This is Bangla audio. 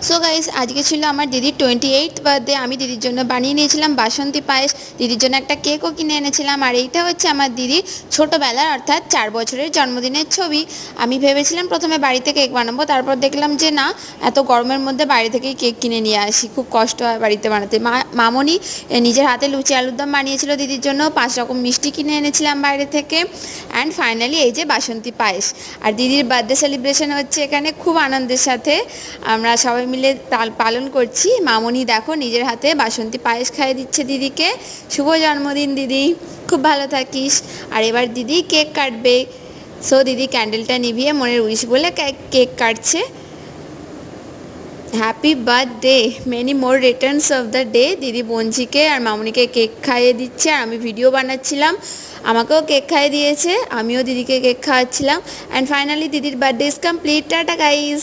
সো গাইস, আজকে ছিল আমার দিদির 28th বার্থডে। আমি দিদির জন্য বানিয়ে নিয়েছিলাম বাসন্তী পায়েস, দিদির জন্য একটা কেকও কিনে এনেছিলাম। আর এইটা হচ্ছে আমার দিদির ছোটোবেলার অর্থাৎ 4 বছরের জন্মদিনের ছবি। আমি ভেবেছিলাম প্রথমে বাড়িতে কেক বানাবো, তারপর দেখলাম যে না, এত গরমের মধ্যে বাড়ি থেকেই কেক কিনে নিয়ে আসি, খুব কষ্ট হয় বাড়িতে বানাতে। মামনি নিজের হাতে লুচি আলুর দম বানিয়েছিল দিদির জন্য, 5 রকম মিষ্টি কিনে এনেছিলাম বাইরে থেকে। অ্যান্ড ফাইনালি এই যে বাসন্তী পায়েস। আর দিদির বার্থডে সেলিব্রেশন হচ্ছে এখানে খুব আনন্দের সাথে, আমরা সবাই মিলে পালন করছি। মামনি দেখো নিজের হাতে বাসন্তী পায়েস খাইয়ে দিচ্ছে দিদিকে। শুভ জন্মদিন দিদি, খুব ভালো থাকিস। আর এবার দিদি কেক কাটবে। সো দিদি ক্যান্ডেলটা নিভিয়ে মনের উইশ বলে কেক কাটছে। Happy birthday, many more Returns of the day. দিদি বঞ্চিকে আর মামনিকে কেক খাইয়ে দিচ্ছে, আর আমি ভিডিও বানাচ্ছিলাম, আমাকেও কেক খাইয়ে দিয়েছে, আমিও দিদিকে কেক খাওয়াচ্ছিলাম। অ্যান্ড ফাইনালি দিদির birthday is complete. Tata guys.